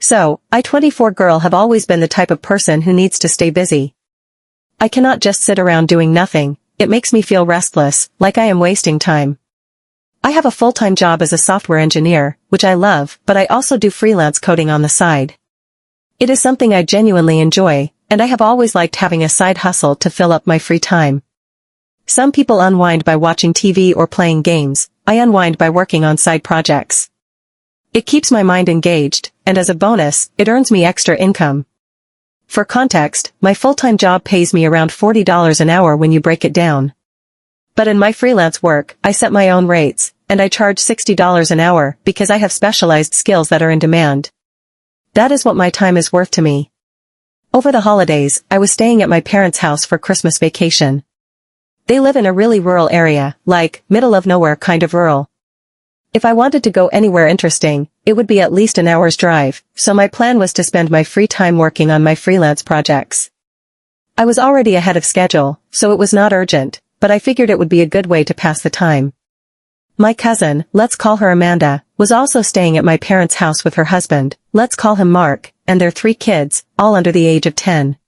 So, I 24 girl have always been the type of person who needs to stay busy. I cannot just sit around doing nothing, it makes me feel restless, like I am wasting time. I have a full-time job as a software engineer, which I love, but I also do freelance coding on the side. It is something I genuinely enjoy, and I have always liked having a side hustle to fill up my free time. Some people unwind by watching TV or playing games, I unwind by working on side projects. It keeps my mind engaged, and as a bonus, it earns me extra income. For context, my full-time job pays me around $40 an hour when you break it down. But in my freelance work, I set my own rates, and I charge $60 an hour because I have specialized skills that are in demand. That is what my time is worth to me. Over the holidays, I was staying at my parents' house for Christmas vacation. They live in a really rural area, like, middle of nowhere kind of rural. If I wanted to go anywhere interesting, it would be at least an hour's drive, so my plan was to spend my free time working on my freelance projects. I was already ahead of schedule, so it was not urgent, but I figured it would be a good way to pass the time. My cousin, let's call her Amanda, was also staying at my parents' house with her husband, let's call him Mark, and their 3 kids, all under the age of 10.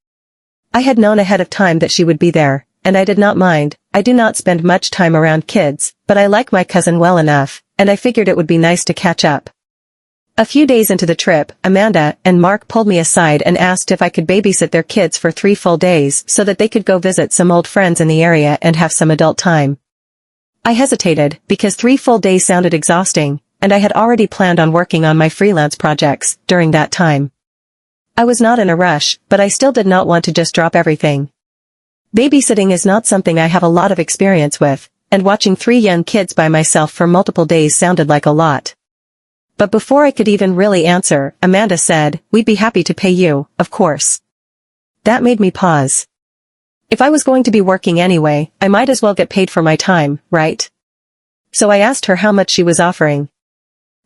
I had known ahead of time that she would be there, and I did not mind. I do not spend much time around kids, but I like my cousin well enough, and I figured it would be nice to catch up. A few days into the trip, Amanda and Mark pulled me aside and asked if I could babysit their kids for 3 full days so that they could go visit some old friends in the area and have some adult time. I hesitated, because 3 full days sounded exhausting, and I had already planned on working on my freelance projects during that time. I was not in a rush, but I still did not want to just drop everything. Babysitting is not something I have a lot of experience with, and watching 3 young kids by myself for multiple days sounded like a lot. But before I could even really answer, Amanda said, "We'd be happy to pay you, of course." That made me pause. If I was going to be working anyway, I might as well get paid for my time, right? So I asked her how much she was offering.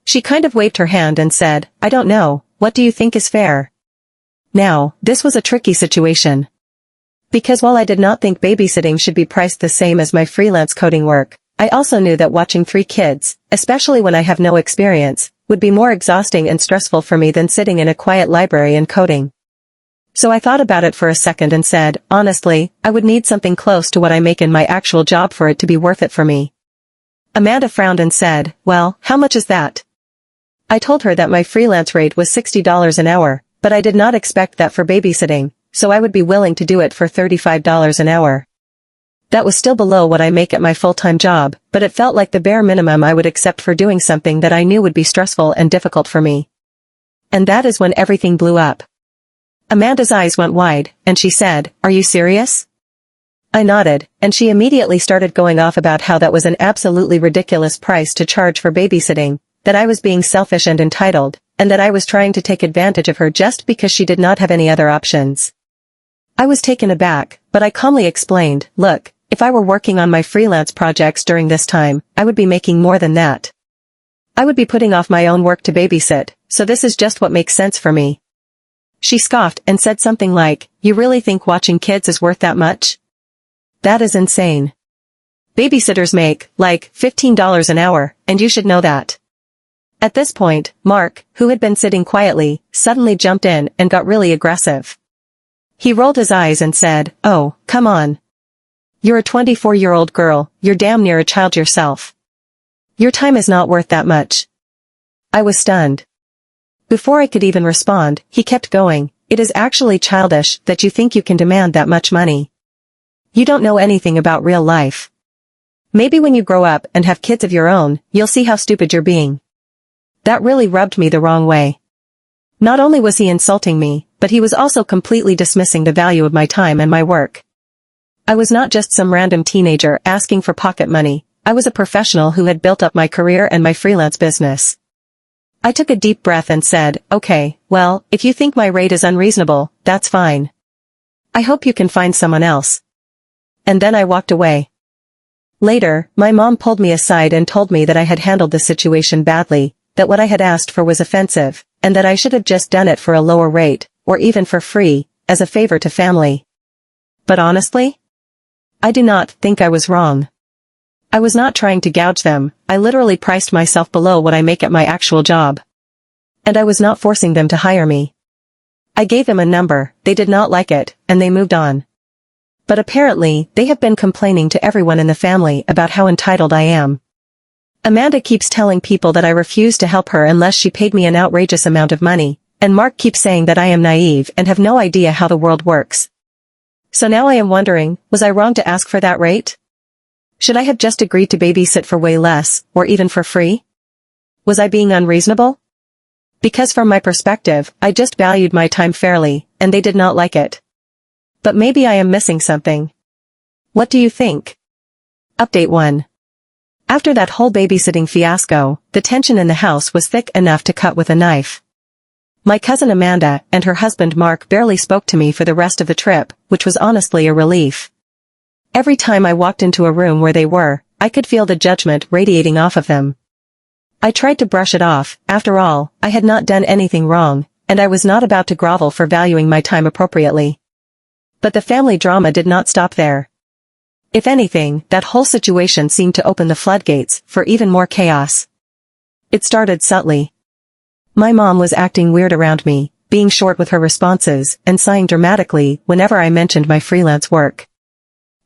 She kind of waved her hand and said, "I don't know, what do you think is fair?" Now, this was a tricky situation. Because while I did not think babysitting should be priced the same as my freelance coding work, I also knew that watching 3 kids, especially when I have no experience, would be more exhausting and stressful for me than sitting in a quiet library and coding. So I thought about it for a second and said, honestly, I would need something close to what I make in my actual job for it to be worth it for me. Amanda frowned and said, "Well, how much is that?" I told her that my freelance rate was $60 an hour, but I did not expect that for babysitting, so I would be willing to do it for $35 an hour. That was still below what I make at my full-time job, but it felt like the bare minimum I would accept for doing something that I knew would be stressful and difficult for me. And that is when everything blew up. Amanda's eyes went wide, and she said, "Are you serious?" I nodded, and she immediately started going off about how that was an absolutely ridiculous price to charge for babysitting, that I was being selfish and entitled, and that I was trying to take advantage of her just because she did not have any other options. I was taken aback, but I calmly explained, "Look, if I were working on my freelance projects during this time, I would be making more than that. I would be putting off my own work to babysit, so this is just what makes sense for me." She scoffed and said something like, "You really think watching kids is worth that much? That is insane. Babysitters make, like, $15 an hour, and you should know that." At this point, Mark, who had been sitting quietly, suddenly jumped in and got really aggressive. He rolled his eyes and said, "Oh, come on. You're a 24-year-old girl, you're damn near a child yourself. Your time is not worth that much." I was stunned. Before I could even respond, he kept going, "It is actually childish that you think you can demand that much money. You don't know anything about real life. Maybe when you grow up and have kids of your own, you'll see how stupid you're being." That really rubbed me the wrong way. Not only was he insulting me, but he was also completely dismissing the value of my time and my work. I was not just some random teenager asking for pocket money, I was a professional who had built up my career and my freelance business. I took a deep breath and said, "Okay, well, if you think my rate is unreasonable, that's fine. I hope you can find someone else." And then I walked away. Later, my mom pulled me aside and told me that I had handled the situation badly, that what I had asked for was offensive, and that I should have just done it for a lower rate, or even for free, as a favor to family. But honestly, I do not think I was wrong. I was not trying to gouge them, I literally priced myself below what I make at my actual job. And I was not forcing them to hire me. I gave them a number, they did not like it, and they moved on. But apparently, they have been complaining to everyone in the family about how entitled I am. Amanda keeps telling people that I refuse to help her unless she paid me an outrageous amount of money, and Mark keeps saying that I am naive and have no idea how the world works. So now I am wondering, was I wrong to ask for that rate? Should I have just agreed to babysit for way less, or even for free? Was I being unreasonable? Because from my perspective, I just valued my time fairly, and they did not like it. But maybe I am missing something. What do you think? Update 1. After that whole babysitting fiasco, the tension in the house was thick enough to cut with a knife. My cousin Amanda and her husband Mark barely spoke to me for the rest of the trip, which was honestly a relief. Every time I walked into a room where they were, I could feel the judgment radiating off of them. I tried to brush it off. After all, I had not done anything wrong, and I was not about to grovel for valuing my time appropriately. But the family drama did not stop there. If anything, that whole situation seemed to open the floodgates for even more chaos. It started subtly. My mom was acting weird around me, being short with her responses, and sighing dramatically whenever I mentioned my freelance work.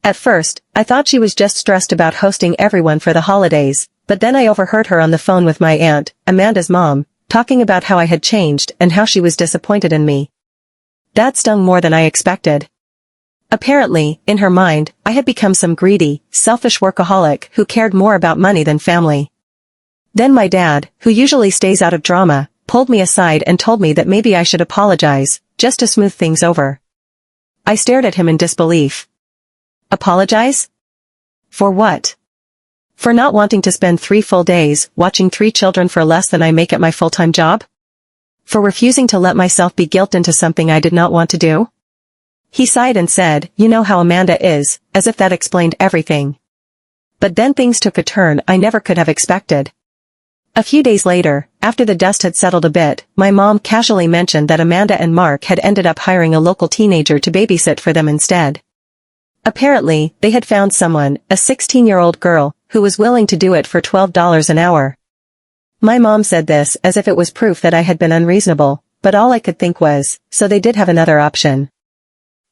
At first, I thought she was just stressed about hosting everyone for the holidays, but then I overheard her on the phone with my aunt, Amanda's mom, talking about how I had changed and how she was disappointed in me. That stung more than I expected. Apparently, in her mind, I had become some greedy, selfish workaholic who cared more about money than family. Then my dad, who usually stays out of drama, pulled me aside and told me that maybe I should apologize, just to smooth things over. I stared at him in disbelief. Apologize? For what? For not wanting to spend 3 full days watching 3 children for less than I make at my full-time job? For refusing to let myself be guilted into something I did not want to do? He sighed and said, "You know how Amanda is," as if that explained everything. But then things took a turn I never could have expected. A few days later, after the dust had settled a bit, my mom casually mentioned that Amanda and Mark had ended up hiring a local teenager to babysit for them instead. Apparently, they had found someone, a 16-year-old girl, who was willing to do it for $12 an hour. My mom said this as if it was proof that I had been unreasonable, but all I could think was, so they did have another option.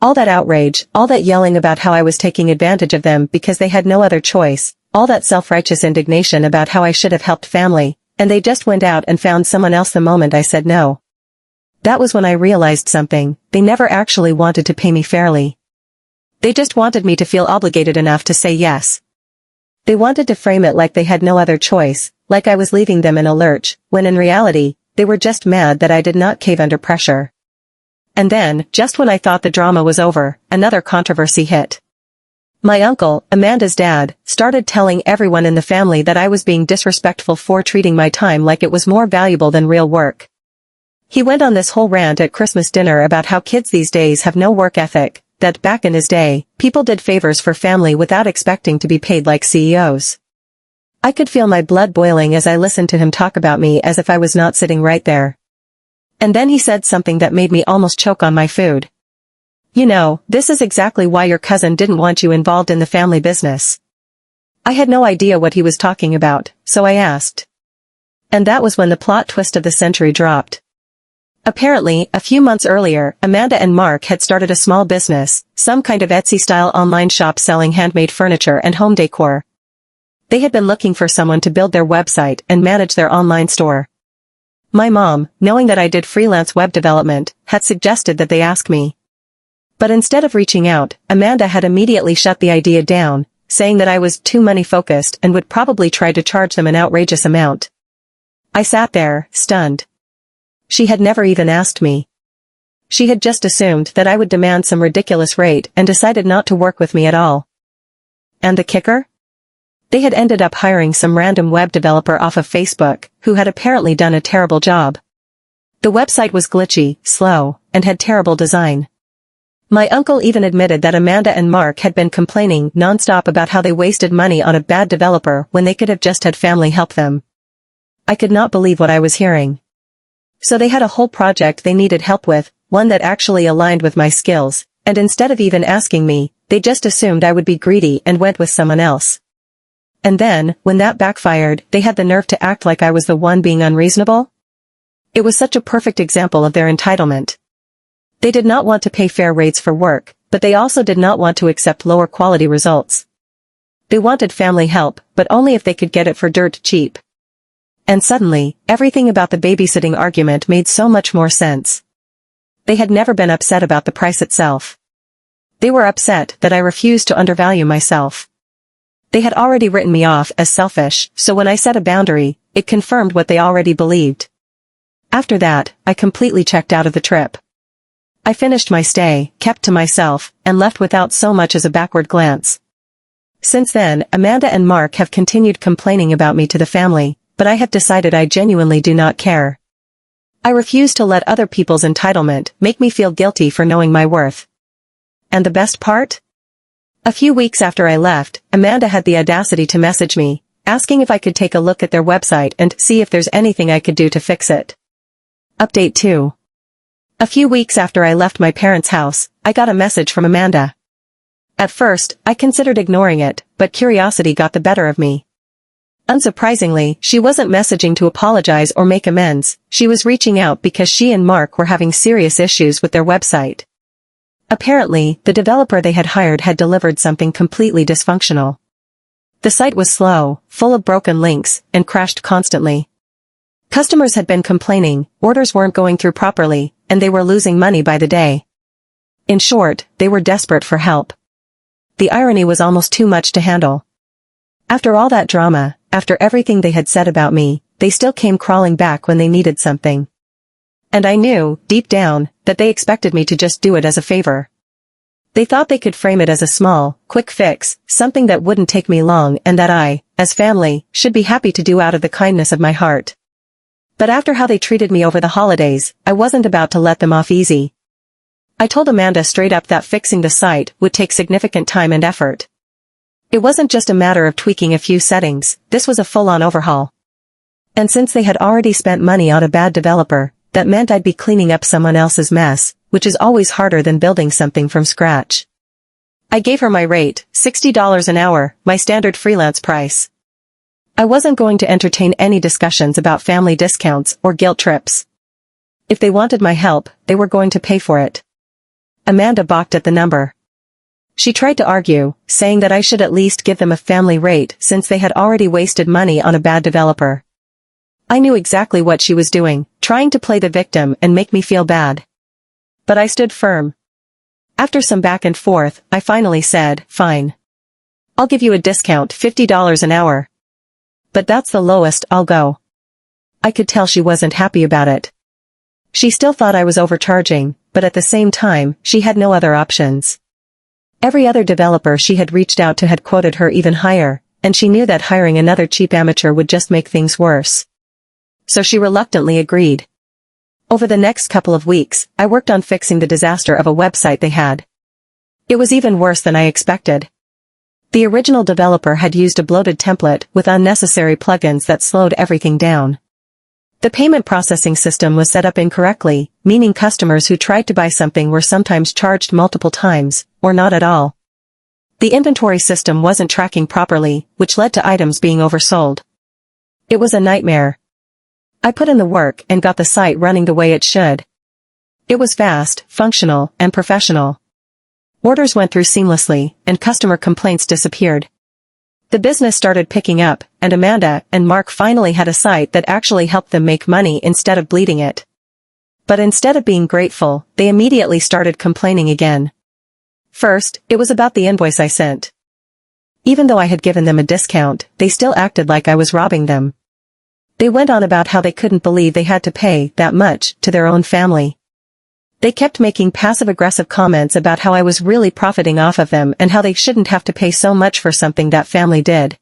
All that outrage, all that yelling about how I was taking advantage of them because they had no other choice, all that self-righteous indignation about how I should have helped family, and they just went out and found someone else the moment I said no. That was when I realized something: they never actually wanted to pay me fairly. They just wanted me to feel obligated enough to say yes. They wanted to frame it like they had no other choice, like I was leaving them in a lurch, when in reality, they were just mad that I did not cave under pressure. And then, just when I thought the drama was over, another controversy hit. My uncle, Amanda's dad, started telling everyone in the family that I was being disrespectful for treating my time like it was more valuable than real work. He went on this whole rant at Christmas dinner about how kids these days have no work ethic, that back in his day, people did favors for family without expecting to be paid like CEOs. I could feel my blood boiling as I listened to him talk about me as if I was not sitting right there. And then he said something that made me almost choke on my food. "You know, this is exactly why your cousin didn't want you involved in the family business." I had no idea what he was talking about, so I asked. And that was when the plot twist of the century dropped. Apparently, a few months earlier, Amanda and Mark had started a small business, some kind of Etsy-style online shop selling handmade furniture and home decor. They had been looking for someone to build their website and manage their online store. My mom, knowing that I did freelance web development, had suggested that they ask me. But instead of reaching out, Amanda had immediately shut the idea down, saying that I was too money-focused and would probably try to charge them an outrageous amount. I sat there, stunned. She had never even asked me. She had just assumed that I would demand some ridiculous rate and decided not to work with me at all. And the kicker? They had ended up hiring some random web developer off of Facebook, who had apparently done a terrible job. The website was glitchy, slow, and had terrible design. My uncle even admitted that Amanda and Mark had been complaining nonstop about how they wasted money on a bad developer when they could have just had family help them. I could not believe what I was hearing. So they had a whole project they needed help with, one that actually aligned with my skills, and instead of even asking me, they just assumed I would be greedy and went with someone else. And then, when that backfired, they had the nerve to act like I was the one being unreasonable? It was such a perfect example of their entitlement. They did not want to pay fair rates for work, but they also did not want to accept lower quality results. They wanted family help, but only if they could get it for dirt cheap. And suddenly, everything about the babysitting argument made so much more sense. They had never been upset about the price itself. They were upset that I refused to undervalue myself. They had already written me off as selfish, so when I set a boundary, it confirmed what they already believed. After that, I completely checked out of the trip. I finished my stay, kept to myself, and left without so much as a backward glance. Since then, Amanda and Mark have continued complaining about me to the family, but I have decided I genuinely do not care. I refuse to let other people's entitlement make me feel guilty for knowing my worth. And the best part? A few weeks after I left, Amanda had the audacity to message me, asking if I could take a look at their website and see if there's anything I could do to fix it. Update 2. A few weeks after I left my parents' house, I got a message from Amanda. At first, I considered ignoring it, but curiosity got the better of me. Unsurprisingly, she wasn't messaging to apologize or make amends, she was reaching out because she and Mark were having serious issues with their website. Apparently, the developer they had hired had delivered something completely dysfunctional. The site was slow, full of broken links, and crashed constantly. Customers had been complaining, orders weren't going through properly, and they were losing money by the day. In short, they were desperate for help. The irony was almost too much to handle. After all that drama, after everything they had said about me, they still came crawling back when they needed something. And I knew, deep down, that they expected me to just do it as a favor. They thought they could frame it as a small, quick fix, something that wouldn't take me long and that I, as family, should be happy to do out of the kindness of my heart. But after how they treated me over the holidays, I wasn't about to let them off easy. I told Amanda straight up that fixing the site would take significant time and effort. It wasn't just a matter of tweaking a few settings, this was a full-on overhaul. And since they had already spent money on a bad developer, that meant I'd be cleaning up someone else's mess, which is always harder than building something from scratch. I gave her my rate, $60 an hour, my standard freelance price. I wasn't going to entertain any discussions about family discounts or guilt trips. If they wanted my help, they were going to pay for it. Amanda balked at the number. She tried to argue, saying that I should at least give them a family rate since they had already wasted money on a bad developer. I knew exactly what she was doing, trying to play the victim and make me feel bad. But I stood firm. After some back and forth, I finally said, fine. I'll give you a discount, $50 an hour. But that's the lowest I'll go. I could tell she wasn't happy about it. She still thought I was overcharging, but at the same time, she had no other options. Every other developer she had reached out to had quoted her even higher, and she knew that hiring another cheap amateur would just make things worse. So she reluctantly agreed. Over the next couple of weeks, I worked on fixing the disaster of a website they had. It was even worse than I expected. The original developer had used a bloated template with unnecessary plugins that slowed everything down. The payment processing system was set up incorrectly, meaning customers who tried to buy something were sometimes charged multiple times, or not at all. The inventory system wasn't tracking properly, which led to items being oversold. It was a nightmare. I put in the work and got the site running the way it should. It was fast, functional, and professional. Orders went through seamlessly, and customer complaints disappeared. The business started picking up, and Amanda and Mark finally had a site that actually helped them make money instead of bleeding it. But instead of being grateful, they immediately started complaining again. First, it was about the invoice I sent. Even though I had given them a discount, they still acted like I was robbing them. They went on about how they couldn't believe they had to pay that much to their own family. They kept making passive-aggressive comments about how I was really profiting off of them and how they shouldn't have to pay so much for something that family did.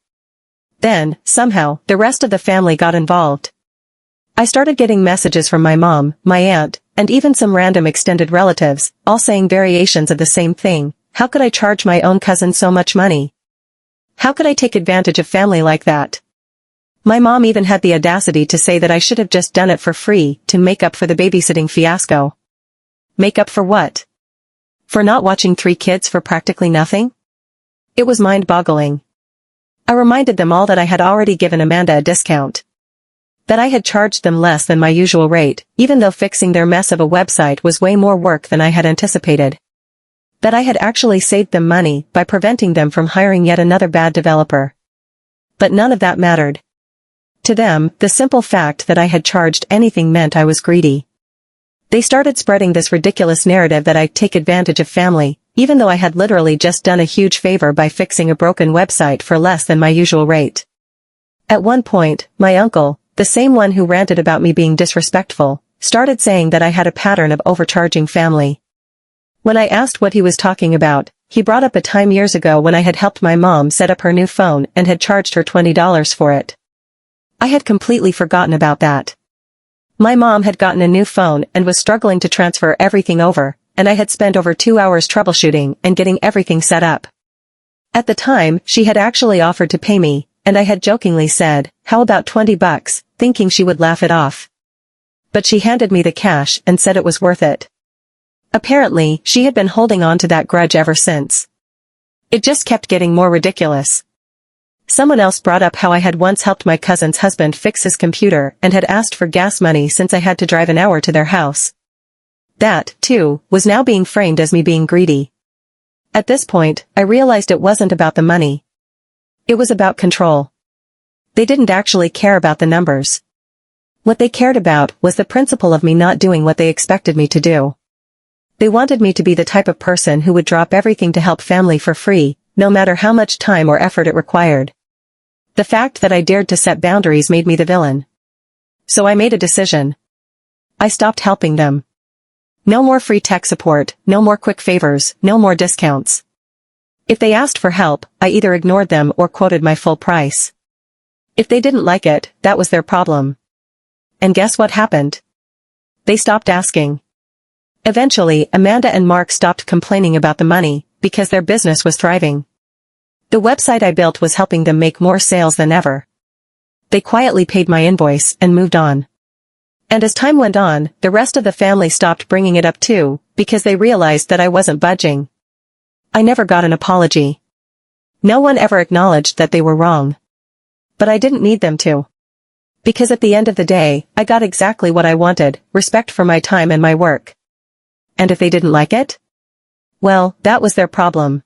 Then, somehow, the rest of the family got involved. I started getting messages from my mom, my aunt, and even some random extended relatives, all saying variations of the same thing. How could I charge my own cousin so much money? How could I take advantage of family like that? My mom even had the audacity to say that I should have just done it for free to make up for the babysitting fiasco. Make up for what? For not watching 3 kids for practically nothing? It was mind-boggling. I reminded them all that I had already given Amanda a discount. That I had charged them less than my usual rate, even though fixing their mess of a website was way more work than I had anticipated. That I had actually saved them money by preventing them from hiring yet another bad developer. But none of that mattered. To them, the simple fact that I had charged anything meant I was greedy. They started spreading this ridiculous narrative that I'd take advantage of family, even though I had literally just done a huge favor by fixing a broken website for less than my usual rate. At one point, my uncle, the same one who ranted about me being disrespectful, started saying that I had a pattern of overcharging family. When I asked what he was talking about, he brought up a time years ago when I had helped my mom set up her new phone and had charged her $20 for it. I had completely forgotten about that. My mom had gotten a new phone and was struggling to transfer everything over, and I had spent over 2 hours troubleshooting and getting everything set up. At the time, she had actually offered to pay me, and I had jokingly said, "How about $20, thinking she would laugh it off. But she handed me the cash and said it was worth it. Apparently, she had been holding on to that grudge ever since. It just kept getting more ridiculous. Someone else brought up how I had once helped my cousin's husband fix his computer and had asked for gas money since I had to drive an hour to their house. That, too, was now being framed as me being greedy. At this point, I realized it wasn't about the money. It was about control. They didn't actually care about the numbers. What they cared about was the principle of me not doing what they expected me to do. They wanted me to be the type of person who would drop everything to help family for free, no matter how much time or effort it required. The fact that I dared to set boundaries made me the villain. So I made a decision. I stopped helping them. No more free tech support, no more quick favors, no more discounts. If they asked for help, I either ignored them or quoted my full price. If they didn't like it, that was their problem. And guess what happened? They stopped asking. Eventually, Amanda and Mark stopped complaining about the money, because their business was thriving. The website I built was helping them make more sales than ever. They quietly paid my invoice and moved on. And as time went on, the rest of the family stopped bringing it up too, because they realized that I wasn't budging. I never got an apology. No one ever acknowledged that they were wrong. But I didn't need them to. Because at the end of the day, I got exactly what I wanted, respect for my time and my work. And if they didn't like it? Well, that was their problem.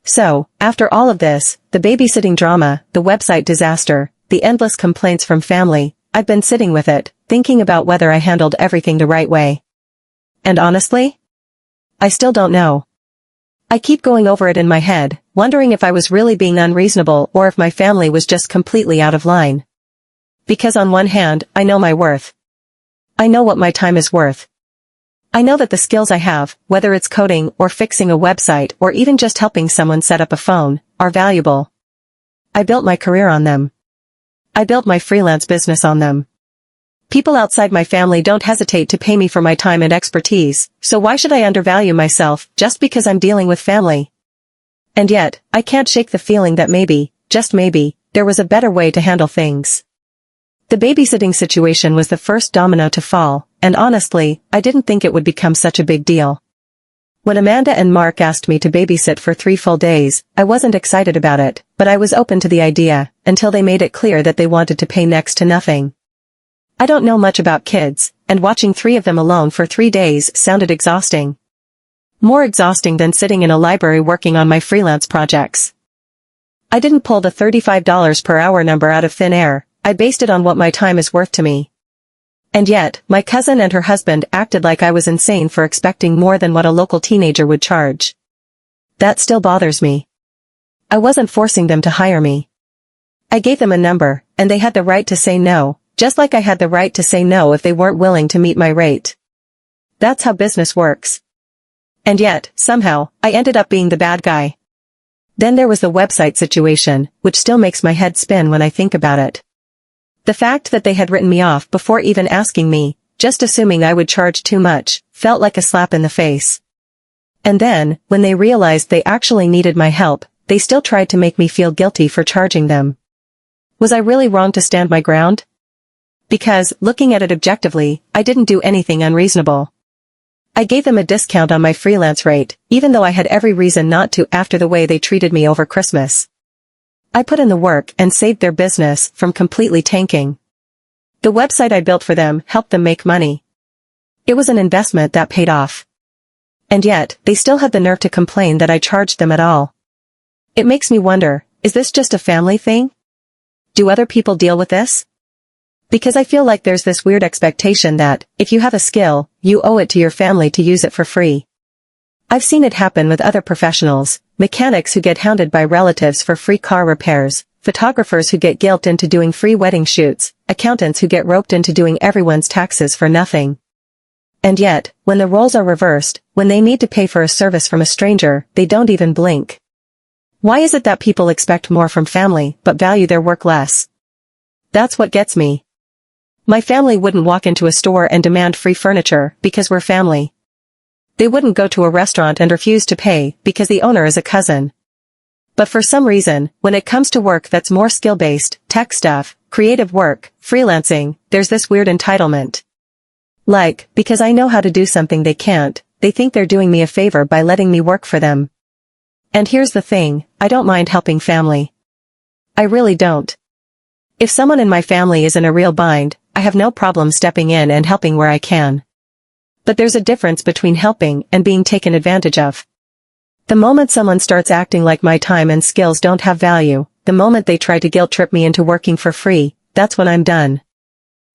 So, after all of this, the babysitting drama, the website disaster, the endless complaints from family, I've been sitting with it, thinking about whether I handled everything the right way. And honestly? I still don't know. I keep going over it in my head, wondering if I was really being unreasonable or if my family was just completely out of line. Because on one hand, I know my worth. I know what my time is worth. I know that the skills I have, whether it's coding or fixing a website or even just helping someone set up a phone, are valuable. I built my career on them. I built my freelance business on them. People outside my family don't hesitate to pay me for my time and expertise, so why should I undervalue myself just because I'm dealing with family? And yet, I can't shake the feeling that maybe, just maybe, there was a better way to handle things. The babysitting situation was the first domino to fall, and honestly, I didn't think it would become such a big deal. When Amanda and Mark asked me to babysit for 3 full days, I wasn't excited about it, but I was open to the idea, until they made it clear that they wanted to pay next to nothing. I don't know much about kids, and watching 3 of them alone for 3 days sounded exhausting. More exhausting than sitting in a library working on my freelance projects. I didn't pull the $35 per hour number out of thin air. I based it on what my time is worth to me. And yet, my cousin and her husband acted like I was insane for expecting more than what a local teenager would charge. That still bothers me. I wasn't forcing them to hire me. I gave them a number, and they had the right to say no, just like I had the right to say no if they weren't willing to meet my rate. That's how business works. And yet, somehow, I ended up being the bad guy. Then there was the website situation, which still makes my head spin when I think about it. The fact that they had written me off before even asking me, just assuming I would charge too much, felt like a slap in the face. And then, when they realized they actually needed my help, they still tried to make me feel guilty for charging them. Was I really wrong to stand my ground? Because, looking at it objectively, I didn't do anything unreasonable. I gave them a discount on my freelance rate, even though I had every reason not to after the way they treated me over Christmas. I put in the work and saved their business from completely tanking. The website I built for them helped them make money. It was an investment that paid off. And yet, they still had the nerve to complain that I charged them at all. It makes me wonder, is this just a family thing? Do other people deal with this? Because I feel like there's this weird expectation that, if you have a skill, you owe it to your family to use it for free. I've seen it happen with other professionals, mechanics who get hounded by relatives for free car repairs, photographers who get guilted into doing free wedding shoots, accountants who get roped into doing everyone's taxes for nothing. And yet, when the roles are reversed, when they need to pay for a service from a stranger, they don't even blink. Why is it that people expect more from family, but value their work less? That's what gets me. My family wouldn't walk into a store and demand free furniture, because we're family. They wouldn't go to a restaurant and refuse to pay, because the owner is a cousin. But for some reason, when it comes to work that's more skill-based, tech stuff, creative work, freelancing, there's this weird entitlement. Like, because I know how to do something they can't, they think they're doing me a favor by letting me work for them. And here's the thing, I don't mind helping family. I really don't. If someone in my family is in a real bind, I have no problem stepping in and helping where I can. But there's a difference between helping and being taken advantage of. The moment someone starts acting like my time and skills don't have value, the moment they try to guilt-trip me into working for free, that's when I'm done.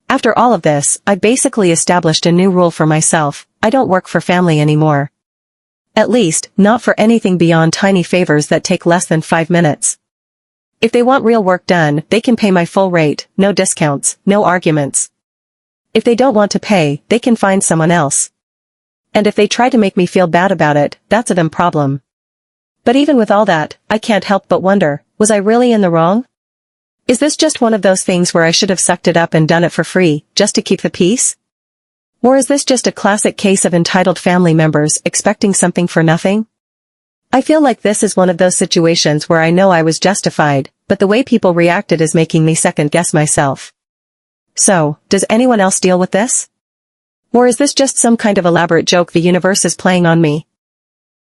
After all of this, I basically established a new rule for myself, I don't work for family anymore. At least, not for anything beyond tiny favors that take less than 5 minutes. If they want real work done, they can pay my full rate, no discounts, no arguments. If they don't want to pay, they can find someone else. And if they try to make me feel bad about it, that's a them problem. But even with all that, I can't help but wonder, was I really in the wrong? Is this just one of those things where I should have sucked it up and done it for free, just to keep the peace? Or is this just a classic case of entitled family members expecting something for nothing? I feel like this is one of those situations where I know I was justified, but the way people reacted is making me second-guess myself. So, does anyone else deal with this? Or is this just some kind of elaborate joke the universe is playing on me?